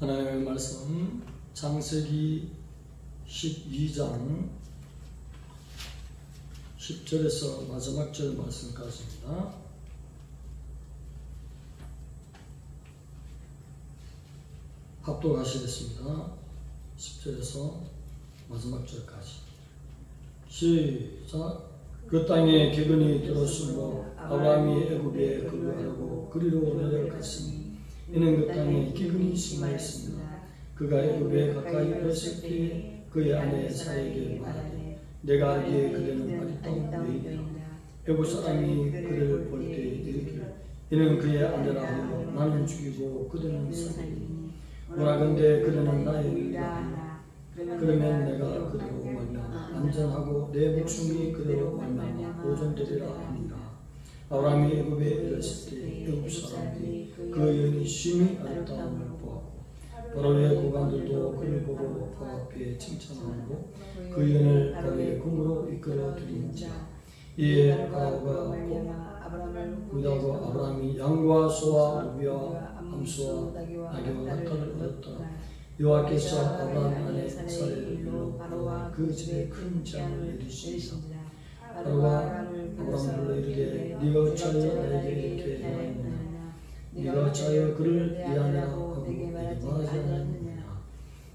하나님의 말씀 창세기 12장 10절에서 마지막 절 말씀까지입니다. 합독하시겠습니다. 10절에서 마지막 절까지. 시작. 그 땅에 기근이 들었으므로 아브라함이 애굽에 거류하려고 그리로 내려갔으니 이는 그 땅에 기근이 심하였습니다. 그가 애굽에 가까이 왔을 때에 그의 아내 사에게 말하되 내가 알기에 그대는 아리따운 여인이라. 애굽 사람이 그를 볼 때 이르기를 이는 그의 아내라 하여 나는 죽이고 그대는 살리니 원하건대 그대는 나의 일이라 하라. 그러면 내가 그대로 말미암아 안전하고 내 목숨이 그대로 말미암아 보존되리라 하니라. 아브라함이 애굽에 이르렀을 때 애굽 사람들이 그 여인이 심히 아름다움을 보았고 바로의 고관들도 그를 보고 바로 앞에 칭찬하고 그 여인을 바로의 궁으로 이끌어 들인지라. 이에 바로가 보다고 아브라함이 양과 소와 우비와 암소와 나귀와 낙타를 얻었다. 여호와께서 아브라함 아내 사레를 일로 바로와 그 집에 큰 재앙을 내리시니라. 바로가 아브라함을 불러 이르되 네가 어찌하여 나에게 이렇게 행하였느냐. 네가 어찌하여 그를 네 아내라고 하고 내게 말하지 않았느냐.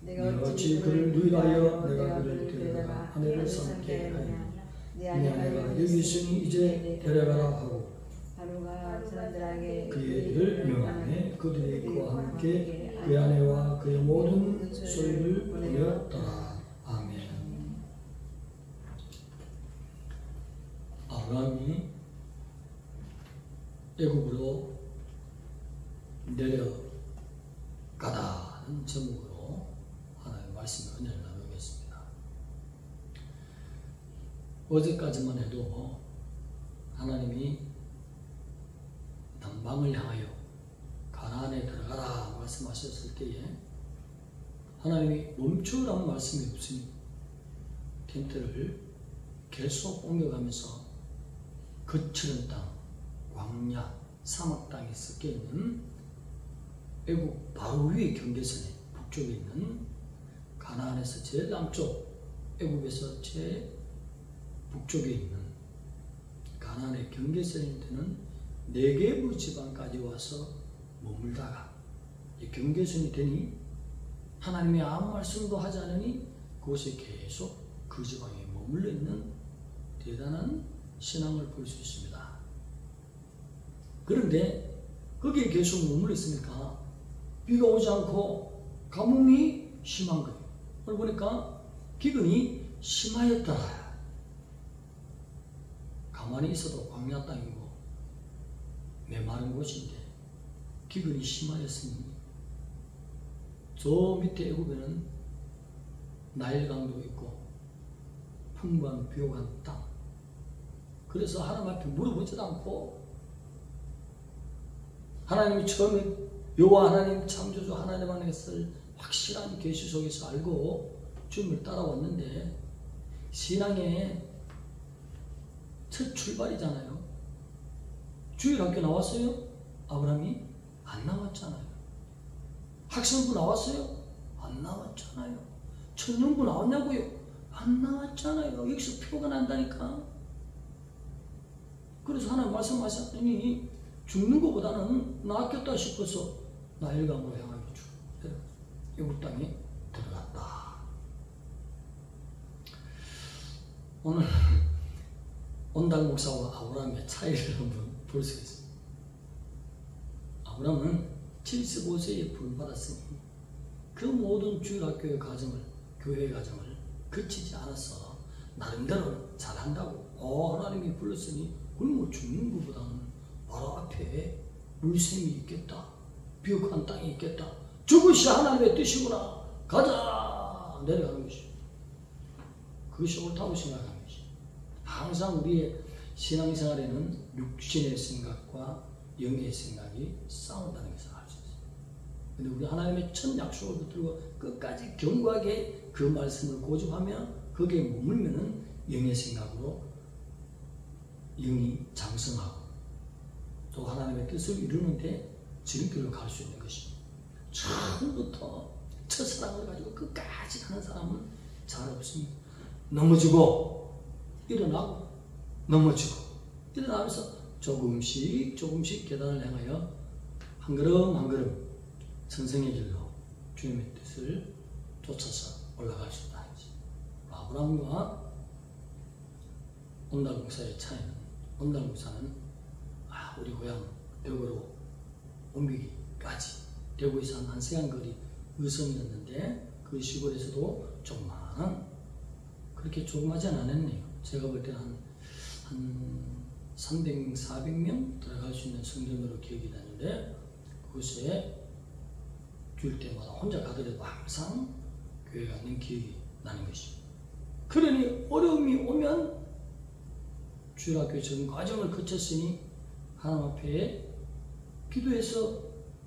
네가 어찌 그를 누이하여 내가 그를 데려다가 아내를 삼게 하였느냐. 네 아내가 여기 있으니 이제 데려가라 하고 바로가 사람들에게 그의 일을 명하매 그들이 그와 함께 그의 아내와 그의 모든 소유를 보내었더라. 아멘. 아브라함이 애굽으로 내려가다는 제목으로 하나님의 말씀을 은혜를 나누겠습니다. 어제까지만 해도 하나님이 남방을 향하여 가나안에 들어가라 말씀하셨을 때에 하나님이 멈추라는 말씀이 없으니 텐트를 계속 옮겨가면서 거칠은 땅, 광야, 사막 땅에 섞여 있는 애굽 바로 위의 경계선에 북쪽에 있는 가나안에서 제일 남쪽, 애굽에서 제일 북쪽에 있는 가나안의 경계선이 되는 네게부 지방까지 와서 머물다가 경계선이 되니 하나님이 아무 말씀도 하지 않으니 그곳에 계속 그 지방에 머물러 있는 대단한 신앙을 볼 수 있습니다. 그런데 거기에 계속 머물러 있으니까 비가 오지 않고 가뭄이 심한 거예요. 그걸 보니까 기근이 심하였더라. 가만히 있어도 광야 땅이고 메마른 곳인데 기근이 심하였으니 저 밑에 애굽에는 나일강도 있고 풍부한 비옥한 땅. 그래서 하나님 앞에 물어보지도 않고 하나님이 처음에 여호와 하나님 창조주 하나님 안에 있을 확실한 계시 속에서 알고 주님을 따라왔는데 신앙의 첫 출발이잖아요. 주일학교 나왔어요? 아브라함이? 안 나왔잖아요. 학생부 나왔어요? 안 나왔잖아요. 천년부 나왔냐고요? 안 나왔잖아요. 여기서 표가 난다니까. 그래서 하나님 말씀하셨더니 죽는 것보다는 낫겠다 싶어서 나일강으로 향하여 애굽 땅에 들어갔다. 오늘 온달 목사와 아브라함의 차이를 한번 볼 수 있습니다. 아브라함은 75세에 부름받았으니 그 모든 주일학교의 과정을, 교회의 과정을 거치지 않았어. 나름대로 잘한다고 하나님이 불렀으니 굶어 죽는 것보다는 바로 앞에 물샘이 있겠다. 비옥한 땅이 있겠다. 저것이 하나님의 뜻이구나. 가자! 내려가는 것이. 그것이 옳다고 생각하는 것이. 항상 우리의 신앙생활에는 육신의 생각과 영의 생각이 싸운다는 것을 알 수 있어요. 그런데 우리 하나님의 첫 약속을 붙들고 끝까지 견고하게 그 말씀을 고집하면 거기에 머물면은 영의 생각으로 영이 장성하고 또 하나님의 뜻을 이루는데 지름길로 갈 수 있는 것입니다. 처음부터 첫사랑을 가지고 끝까지 가는 사람은 잘 없습니다. 넘어지고 일어나고 넘어지고 일어나면서 조금씩 계단을 향하여 한 걸음 한 걸음 전생의 길로 주님의 뜻을 쫓아서 올라갈 수 있다. 아브라함과 온달 목사의 차이는, 온달 목사는 우리 고향 대구로 옮기기까지 대구에서 한 1시간 거리 의성이었는데 그 시골에서도 조그마한, 그렇게 조그마지 않았네요. 제가 볼 때는 한 300명, 400명 들어갈 수 있는 성전으로 기억이 나는데 그곳에 줄 때마다 혼자 가더라도 항상 교회가 있는 기억이 나는 것이죠. 그러니 어려움이 오면 주일학교 전 과정을 거쳤으니 하나님 앞에 기도해서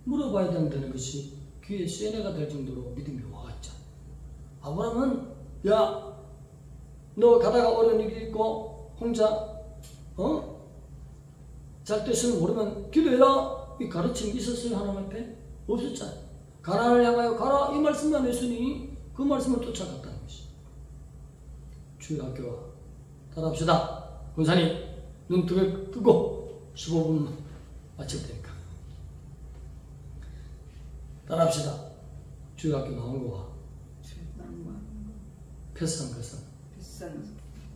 물어봐야 된다는 것이 귀에 쇠뇌가 될 정도로 믿음이 와갔죠. 아브라함은 야, 너 가다가 어려운 일이 있고 혼자 잘 뜻을 모르면 기도해라, 이 가르침이 있었어요? 하나님 앞에? 없었잖아요. 가나안을 향하여 가라, 이 말씀만 했으니 그 말씀을 쫓아갔다는 것이. 주일학교와 따라합시다. 권사님 눈 두 개 뜨고 15분 마칠 테니까 따라합시다. 주일학교 나온 거와 패스한 것은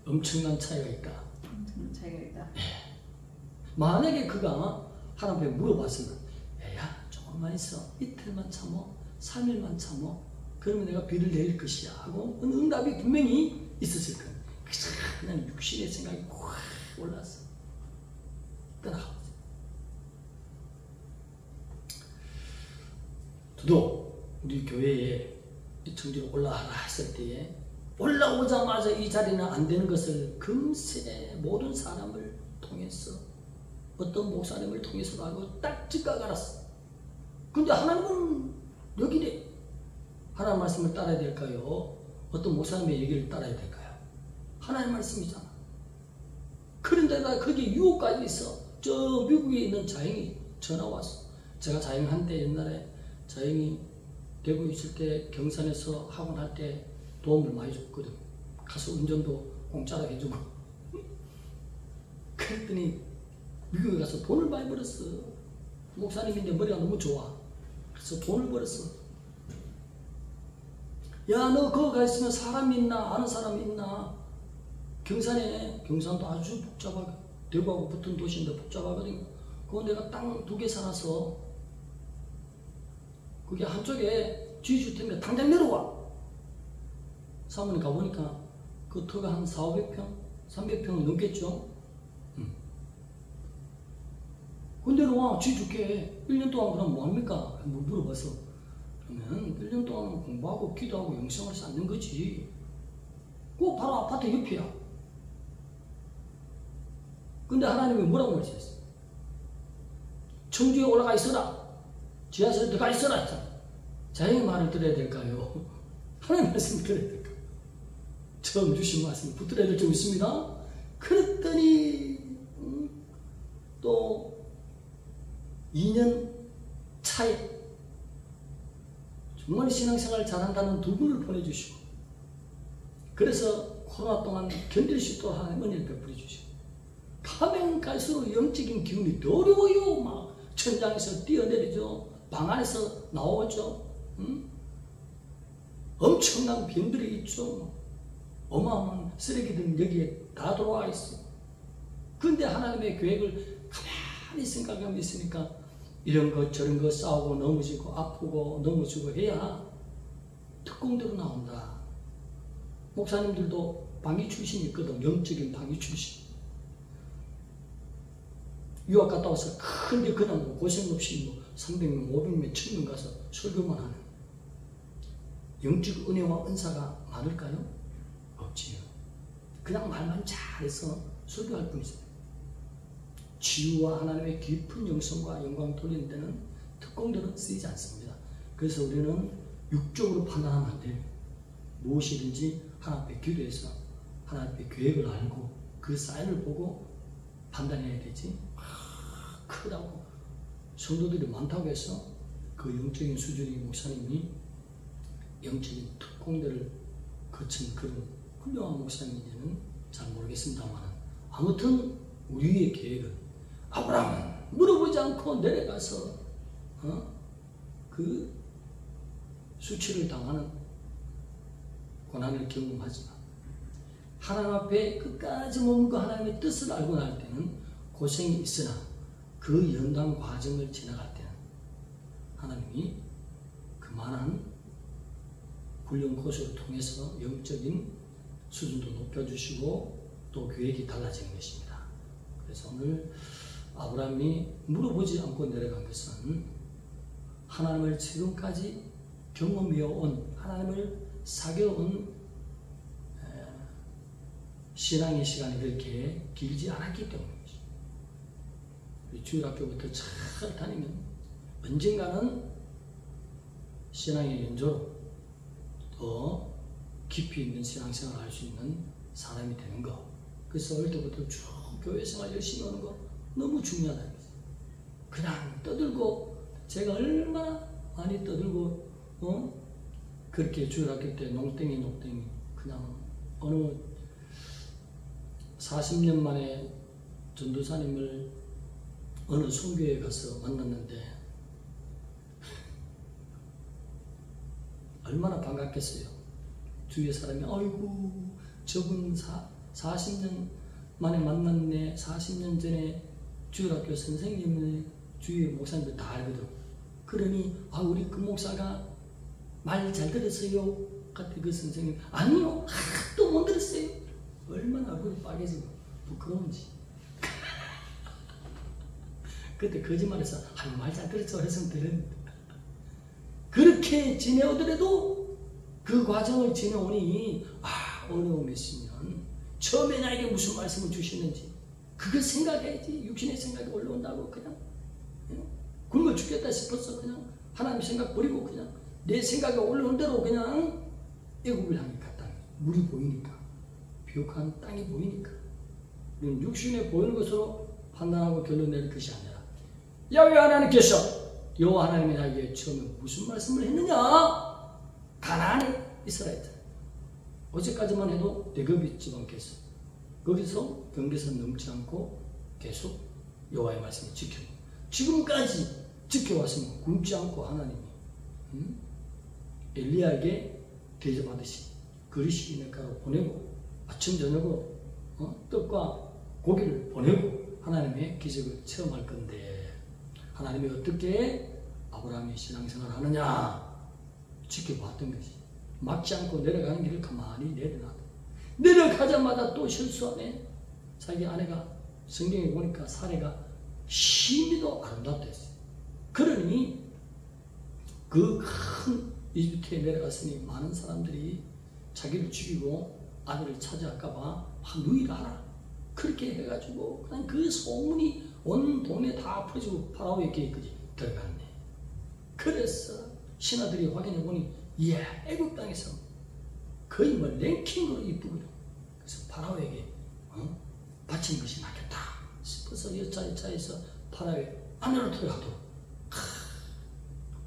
엄청난 차이가 있다. 만약에 그가 하나님께 물어봤으면 야, 조금만 있어, 이틀만 참어, 3일만 참어, 그러면 내가 비를 내릴 것이야 하고 응답이 분명히 있었을 거예요. 그냥 육신의 생각이 확 올라서 떠나가고. 저도 우리 교회에 이 청지로 올라가라 했을 때에 올라오자마자 이 자리는 안 되는 것을 금세 모든 사람을 통해서, 어떤 목사님을 통해서도 알고 딱 즉각 알았어. 근데 하나님은 여기래. 하나님 말씀을 따라야 될까요? 어떤 목사님의 얘기를 따라야 될까요? 하나님 말씀이잖아. 그런데다 거기에 유혹까지 있어. 저 미국에 있는 자영이 전화 왔어. 제가 자영 한때 옛날에 자영이 대구에 있을 때 경산에서 학원할 때 도움을 많이 줬거든. 가서 운전도 공짜로 해주고. 그랬더니 미국에 가서 돈을 많이 벌었어. 목사님인데 머리가 너무 좋아. 그래서 돈을 벌었어. 야, 너 거기 가 있으면 사람이 있나? 아는 사람이 있나? 경산도 아주 복잡하게, 대구하고 붙은 도시인데 복잡하거든요. 그거 내가 땅 2개 사놔서 그게 한쪽에 지주택인데 당장 내려와. 사모님 가보니까 그 터가 한 400~500평? 300평은 넘겠죠? 근데 와, 지줄게. 1년 동안 그럼 뭐합니까? 물어봐서. 그러면 1년 동안 공부하고 기도하고 영성을 쌓는 거지. 그 바로 아파트 옆이야. 근데 하나님이 뭐라고 말씀했어? 청주에 올라가 있어라. 지하철에 들어가 있어라. 자기의 말을 들어야 될까요? 하나님 말씀을 들어야 될까요? 처음 주신 말씀 붙들어야 될 점 있습니다. 그랬더니 또 2년 차에 정말 신앙생활 잘한다는 2분을 보내주시고, 그래서 코로나 동안 견딜 수 있도록 하나님 은혜를 베풀어 주시고, 가면 갈수록 영적인 기운이 더 어려워요. 막 천장에서 뛰어내리죠. 방 안에서 나오죠. 엄청난 병들이 있죠. 어마어마한 쓰레기들은 여기에 다 들어와 있어. 근데 하나님의 계획을 가만히 생각하고 있으니까 이런 것 저런 것 싸우고 넘어지고 아프고 넘어지고 해야 특공대로 나온다. 목사님들도 방위 출신이 있거든. 영적인 방위 출신. 유학 갔다 와서 큰데 그냥 뭐 고생 없이 뭐 300명, 500명, 1000명 가서 설교만 하는 영적 은혜와 은사가 많을까요? 없지요. 그냥 말만 잘해서 설교할 뿐이죠. 지유와 하나님의 깊은 영성과 영광 돌리는 데는 특공대로 쓰이지 않습니다. 그래서 우리는 육적으로 판단하면 안 돼요. 무엇이든지 하나님 앞에 기도해서 하나님 앞에 계획을 알고 그 사인을 보고 판단해야 되지. 크다고 성도들이 많다고 해서 그 영적인 수준의 목사님이 영적인 특공대를 거친 그런 훌륭한 목사님인지는 잘 모르겠습니다만, 아무튼 우리의 계획은 아브라함은 물어보지 않고 내려가서 그 수치를 당하는 고난을 경험하지만 하나님 앞에 끝까지 머물고 하나님의 뜻을 알고 날 때는 고생이 있으나 그 연단 과정을 지나갈 때는 하나님이 그만한 훈련 코스를 통해서 영적인 수준도 높여주시고 또 계획이 달라지는 것입니다. 그래서 오늘 아브라함이 물어보지 않고 내려간 것은 하나님을 지금까지 경험해온, 하나님을 사귀어온 신앙의 시간이 그렇게 길지 않았기 때문이죠. 주일학교부터 잘 다니면 언젠가는 신앙의 연조로 더 깊이 있는 신앙생활을 할 수 있는 사람이 되는 거. 그래서 어릴 때부터 쭉 교회생활 열심히 하는 거 너무 중요하다는 거죠. 그냥 떠들고, 제가 얼마나 많이 떠들고 그렇게 주일학교 때 농땡이 그냥 어느 40년 만에 전도사님을 어느 선교에 가서 만났는데 얼마나 반갑겠어요. 주위의 사람이 아이고 저분 40년 만에 만났네, 40년 전에 주일학교 선생님을 주위의 목사님들 다 알거든. 그러니 우리 그 목사가 말 잘 들었어요? 그때 그 선생님 아니요, 또 못 들었어요. 얼마나 얼굴이 빨개지고 부끄러운지. 그때 거짓말해서 말 잘 들었죠 해서 들었는데, 그렇게 지내오더라도 그 과정을 지내오니 어려움이 있으면 처음에 나에게 무슨 말씀을 주시는지 그걸 생각해야지. 육신의 생각이 올라온다고 그냥 굶어 죽겠다 싶어서 그냥 하나님 생각 버리고 그냥 내 생각이 올라온 대로 그냥 애굽을 향해 갔다. 물이 보이니까, 비옥한 땅이 보이니까 우리는 육신에 보이는 것으로 판단하고 결론 내릴 것이 아니라 야훼 하나님께서 여호와 하나님이 나에게 처음에 무슨 말씀을 했느냐? 가나안에 있으라 했다. 어제까지만 해도 대급이 지방께서 거기서 경계선 넘지 않고 계속 여호와의 말씀을 지켜 지금까지 지켜왔으면 굶지 않고 하나님이 엘리야에게 대접하듯이 그릇이 인액가로 보내고 아침 저녁으로 떡과 고기를 보내고 하나님의 기적을 체험할 건데, 하나님이 어떻게 아브라함의 신앙생활을 하느냐 지켜봤던 것이, 막지 않고 내려가는 길을 가만히 내려놔도 내려가자마자 또 실수하네. 자기 아내가 성경에 보니까 사례가 심히도 아름답다 했어요. 그러니 그 큰 이집트에 내려갔으니 많은 사람들이 자기를 죽이고 아들을 차지할까봐 누이라 그렇게 해가지고 그냥 그 소문이 온 동네 다 퍼지고 파라오의 계획까지 들어갔네. 그래서 신하들이 확인해보니 애굽 땅에서 거의 랭킹으로 이쁘거든. 그래서 파라오에게 바치는 것이 낫겠다 싶어서 여차에서 파라오의 아내로 들어가도록.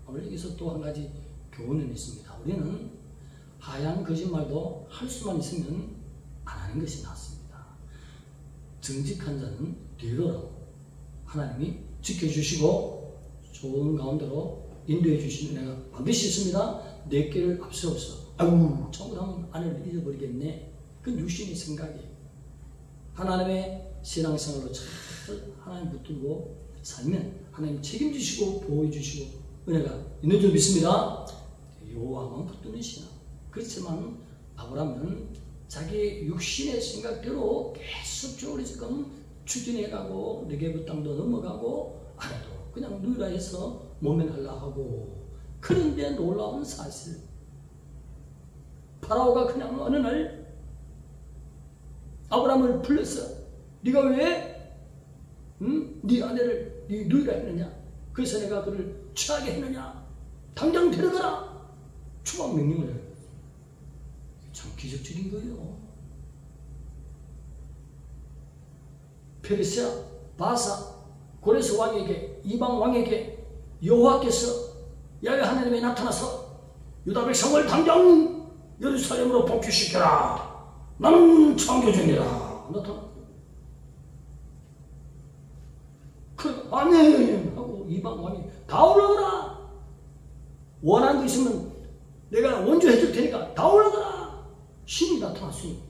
오늘 여기서 또 한 가지 교훈은 있습니다. 우리는 하얀 거짓말도 할 수만 있으면 안 하는 것이 낫습니다. 정직한 자는 뒤로라고 하나님이 지켜주시고 좋은 가운데로 인도해 주시는 내가 반드시 있습니다. 내 길을 앞세워서 잘못하면 아내를 잊어버리겠네. 그건 육신의 생각이에요. 하나님의 신앙생활로 잘 하나님 붙들고 살면 하나님 책임지시고 보호해주시고 은혜가 있는 줄 믿습니다. 여호와만 붙드는 신앙. 그렇지만 아브라함은 자기 육신의 생각대로 계속적으로 지금 추진해가고 네게브 땅도 넘어가고 아내도 그냥 누이라 해서 모면하려 하고, 그런데 놀라운 사실, 파라오가 그냥 어느 날 아브라함을 불렀어. 네가 왜 네 아내를 네 누이라 했느냐? 그래서 내가 그를 취하게 했느냐? 당장 데려가라! 추방 명령을 해요. 참 기적적인 거예요. 페르시아, 바사, 고레스 왕에게, 이방 왕에게 여호와께서 하나님이 나타나서 유다 백성을 당장 예루살렘으로 복귀시켜라. 나는 창조주니라. 나타났다. 그 아멘 하고 이방 왕이 다 올라가라. 원하는 거 있으면 내가 원조해 줄 테니까 다 올라가라. 신이 나타났으니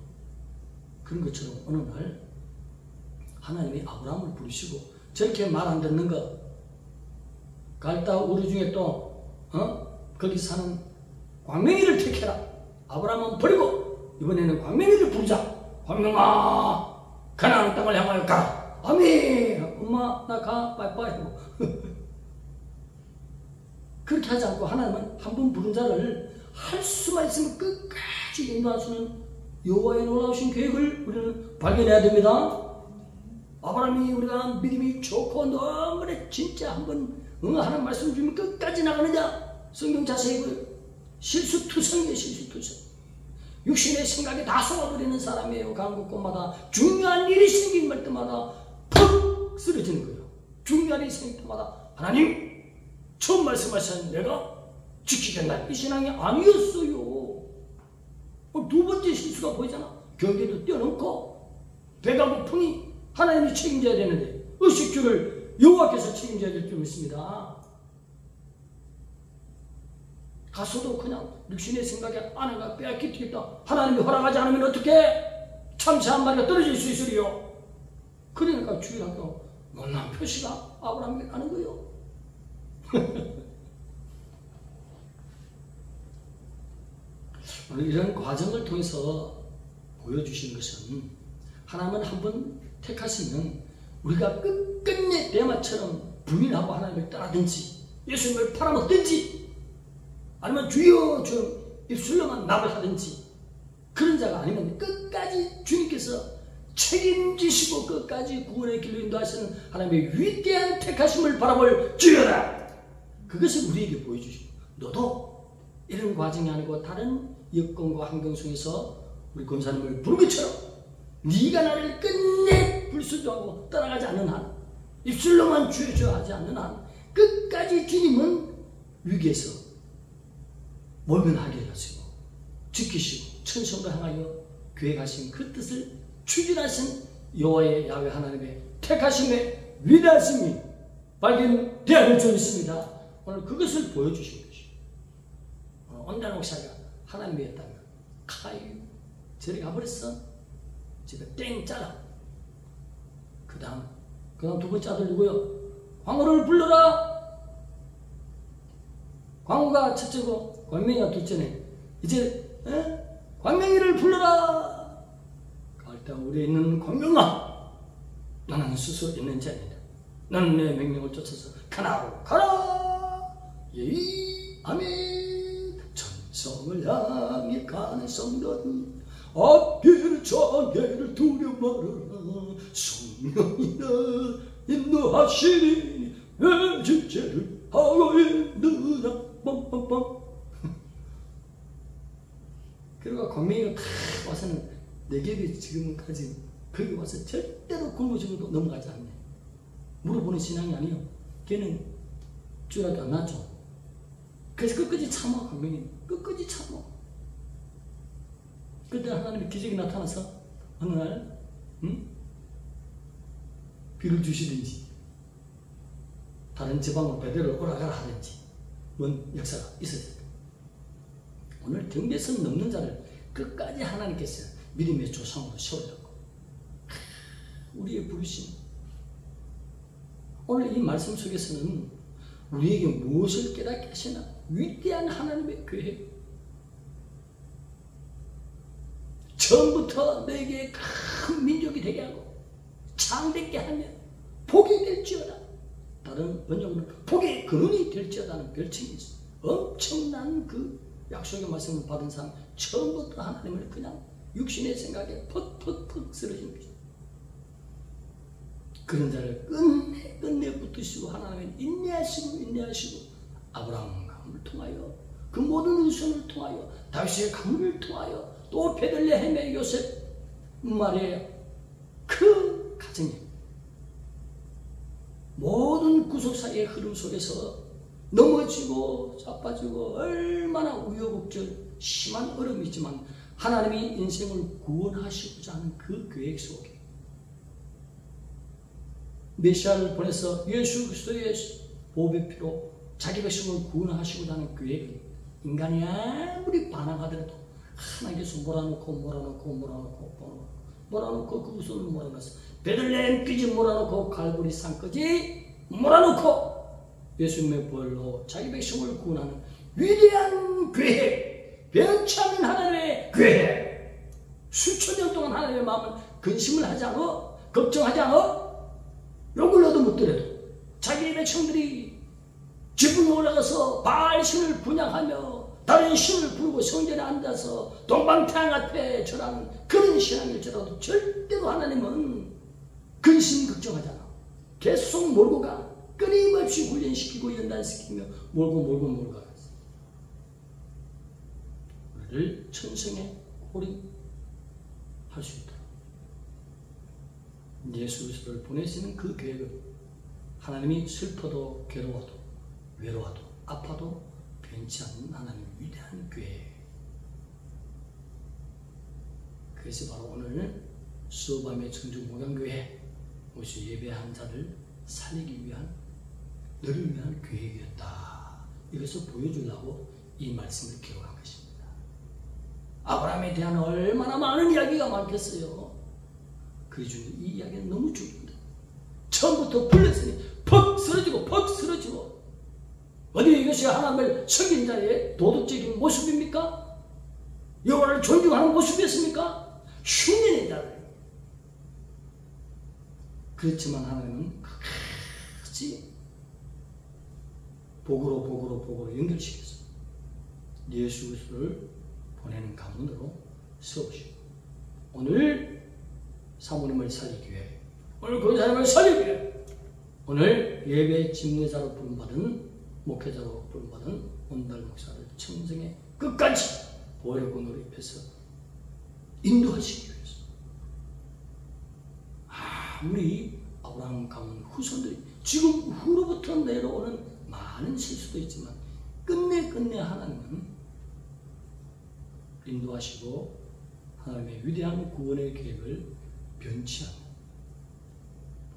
그런 것처럼 어느 날 하나님이 아브라함을 부르시고 저렇게 말 안 듣는 거 갈다 우르 중에 또 거기 사는 광명이를 택해라. 아브라함은 버리고 이번에는 광명이를 부르자. 광명아 가나안 땅을 향하여 가라. 아멘. 엄마 나 가 빠이빠이 하고 그렇게 하지 않고 하나님은 한 번 부른 자를 할 수만 있으면 끝까지 인도하시는 여호와의 놀라우신 계획을 우리는 발견해야 됩니다. 아브라함이 우리가 믿음이 좋고 너무나 진짜 한번 하나님 말씀 주면 끝까지 나가느냐. 성경 자세히 보여. 실수투성이에요. 실수투성. 육신의 생각에 다 속아버리는 사람이에요. 강국곳마다 중요한 일이 생길 때마다 퍽 쓰러지는 거예요. 중요한 일이 생길 때마다 하나님 처음 말씀하신 내가 지키겠나. 이 신앙이 아니었어요. 두 번째 실수가 보이잖아. 경계도 뛰어넘고 배가 고프니 하나님이 책임져야 되는데 의식주를 여호와께서 책임져야 될 줄 믿습니다. 가서도 그냥 육신의 생각에 아내가 빼앗기겠다. 하나님이 허락하지 않으면 어떻게 참새 한 마리가 떨어질 수 있으리요. 그러니까 주일학교 못난 표시가 아브라함에게 나는 거예요. 오늘 이런 과정을 통해서 보여주시는 것은 하나님은 한번 택하시면 우리가 끝끝내 대마처럼 부인하고 하나님을 떠나든지 예수님을 팔아먹든지 아니면 주여 좀 입술로만 납을 하든지 그런 자가 아니면 끝까지 주님께서 책임지시고 끝까지 구원의 길로 인도하시는 하나님의 위대한 택하심을 바라볼 주여라. 그것을 우리에게 보여주시고 너도 이런 과정이 아니고 다른 여건과 환경 속에서 우리 권사님을 부른 것처럼 네가 나를 끝내 불순종하고 따라가지 않는 한 입술로만 주여 하지 않는 한 끝까지 주님은 위기에서 모면하게 하시고 지키시고 천성을 향하여 계획하신 그 뜻을 추진하신 여호와의 야훼 하나님의 택하심의 위대하심이 발견되어야 될 줄 믿습니다. 오늘 그것을 보여주신 것이죠. 온다는 목사가 하나님이었다면 카이 저리 가버렸어. 집에 땡 짜라. 그 다음 두 번째 아들 누구요? 광우를 불러라. 광우가 첫째고 광명이가 둘째네. 이제 광명이를 불러라. 갈때 우리에 있는 광명아, 나는 스스로 있는 자입니다. 나는 내 명령을 쫓아서 가나로 가라. 예이 아멘. 천성을 향해 가는 성도는 앞길을 장애를 두려 말아라. 성령이나 인도하시니 왜 주체를 하고 있느냐. 뻔뻔뻔. 그리고 광명이가 탁 와서는 내게 지금까지 거기 와서 절대로 굶어지고도 넘어가지 않네. 물어보는 신앙이 아니에요. 걔는 주일학교 안 나왔죠. 그래서 끝까지 참아. 광명이 끝까지 참아. 그때 하나님의 기적이 나타나서 어느 날 비를 주시든지 다른 지방으로 배대를 오라가라 하든지 뭔 역사가 있었어요. 오늘 경계선 넘는 자를 끝까지 하나님께서 믿음의 조상으로 세우려고 우리의 부르심. 오늘 이 말씀 속에서는 우리에게 무엇을 깨닫게 하시나? 위대한 하나님의 계획. 처음부터 너에게 큰 민족이 되게 하고 창대케 하며 복이 될지어다. 다른 번역은 복의 근원이 될지어다는 별칭이 있어. 엄청난 그 약속의 말씀을 받은 사람 처음부터 하나님을 그냥 육신의 생각에 퍽퍽퍽 쓰러지는 거죠. 그런 자를 끝내 붙드시고 하나님은 인내하시고 아브라함을 통하여 그 모든 은손을 통하여 다윗의 가문을 통하여 또 베들레헴의 요셉 말의 그 가정에 모든 구속사의 흐름 속에서 넘어지고 자빠지고 얼마나 우여곡절 심한 어려움이 있지만 하나님이 인생을 구원하시고자 하는 그 계획 속에 메시아를 보내서 예수 그리스도의 보배 피로 자기 백성을 구원하시고자 하는 계획은 인간이 아무리 반항하더라도 하나님께서 몰아놓고 그 우선을 몰아넣어서 베들레헴까지 몰아놓고 갈보리 산까지 몰아놓고 예수님의 보혈로 자기 백성을 구원하는 위대한 계획, 변치 않는 하나님의 계획. 수천 년 동안 하나님의 마음을 근심을 하지 않아, 걱정하지 않아, 욕을 얻어 묻더라도 자기 백성들이 지붕에 올라가서 바알 신을 분양하며 다른 신을 부르고 성전에 앉아서 동방태양 앞에 절하는 그런 신앙일지라도 절대로 하나님은 근심 걱정하지 않아. 계속 몰고 가. 끊임없이 훈련시키고 연단시키며 몰고 가겠어. 우리를 천성에 홀인할 수 있도록 예수 그리스도를 보내시는 그 계획은 하나님이 슬퍼도 괴로워도 외로워도 아파도 변치 않는 하나님의 위대한 계획. 그것이 바로 오늘 수어밤의 청주목양교회 모시 예배한 자를 살리기 위한 너를 위한 계획이었다. 이것을 보여주려고 이 말씀을 기록한 것입니다. 아브라함에 대한 얼마나 많은 이야기가 많겠어요. 그 중에 이 이야기는 너무 중요합니다. 처음부터 불렸으니 퍽 쓰러지고 어디 이것이 하나님을 섬긴 자의 도덕적인 모습입니까? 여호와를 존중하는 모습이었습니까? 흉내낸 자들. 그렇지만 하나님은 끝까지 복으로 연결시켰습니다. 예수 그리스도를 보내는 가문으로 세우시고 오늘 사모님을 살리기 위해 오늘 그 사람을 살리기 위해 오늘 예배 집례자로 부름받은 목회자로 부름받은 온달 목사를 청정에 끝까지 보혈의 권으로 입혀서 인도하시기 위해서 아무리 아브라함 가문 후손들이 지금 후로부터 내려오는 많은 실수도 있지만 끝내 하나님은 인도하시고 하나님의 위대한 구원의 계획을 변치 않는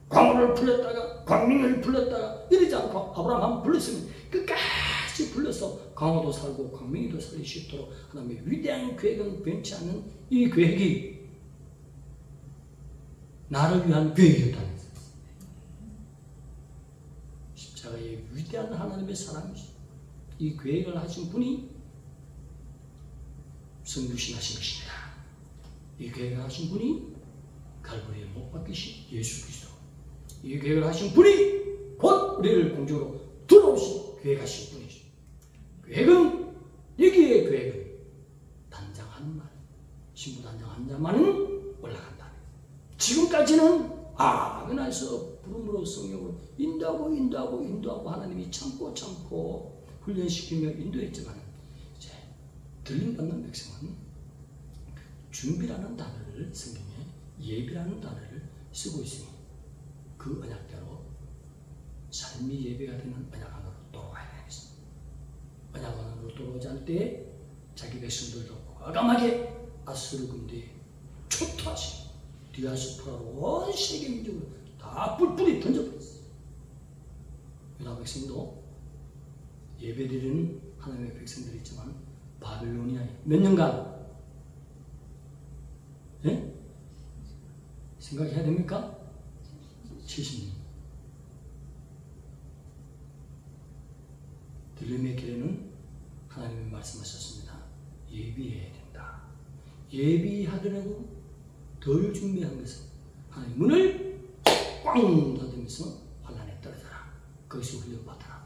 광우를 불렀다가 광명을 불렀다가 이러지 않고 아브라함 한번 불렀으면 끝까지 불러서 광우도 살고 광명이도 살릴 수 있도록 하나님의 위대한 계획은 변치 않는 이 계획이 나를 위한 계획이었다는 것입니다. 십자가의 위대한 하나님의 사랑이시죠. 이 계획을 하신 분이 성부신 하신 것입니다. 이 계획을 하신 분이 갈보리에 못 박히신 예수 그리스도. 이 계획을 하신 분이 곧 우리를 공중으로 들어오신 계획하신 분이시죠. 계획은 여기에 계획은 단장 한 말, 신부 단장 한 자만은 올라간다. 지금까지는 은하에서 부름으로 성령으로 인도하고 하나님이 참고 훈련시키며 인도했지만 이제 들림받는 백성은 준비라는 단어를 성경에 예비라는 단어를 쓰고 있으니 그 언약대로 삶이 예배가 되는 언약 안으로 돌아가야 되겠습니다. 언약 안으로 돌아오지 않을 때 자기 백성들도 과감하게 아수르 군대에 초토하시고 디아스포라로 온 세계 민족을 다 뿔뿔이 던져버렸어요. 유다 백성도 예배드리는 하나님의 백성들이 있지만 바빌로니아에 몇 년간 생각해야 됩니까? 70년. 들림의 길에는 하나님이 말씀하셨습니다. 예비해야 된다. 예비하더라도 덜 준비한 것은 하나님 문을 꽝 닫으면서 환난에 떨어져라. 거기서 훈련받아라.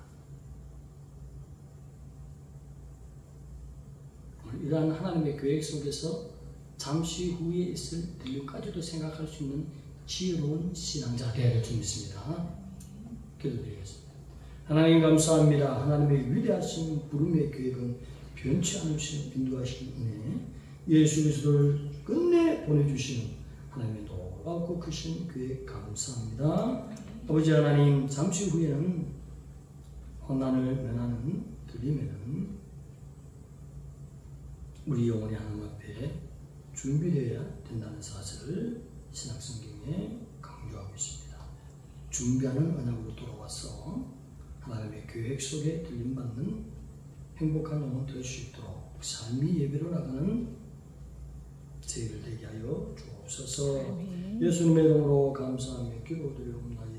이러한 하나님의 계획 속에서 잠시 후에 있을 들림까지도 생각할 수 있는 지혜로운 신앙자 되어야 줄 믿습니다. 기도드리겠습니다. 하나님 감사합니다. 하나님의 위대하신 부름의 계획은 변치 않으신 인도하신 은혜, 예수 그리스도를 끝내 보내주시는 하나님의 놀랍고 크신 계획 감사합니다. 아버지 하나님, 잠시 후에는 환난을 면하는 들림에는 우리 영혼이 하나님 앞에 준비되어야 된다는 사실을 신약성경에 강조하고 있습니다. 준비하는 언약으로 돌아와서 하나님의 계획 속에 들림받는 행복한 영혼 될 수 있도록 삶이 예배로 나가는 저희를 되게 하여 주옵소서. 예수님의 이름으로 감사하며 기도드리옵나이다.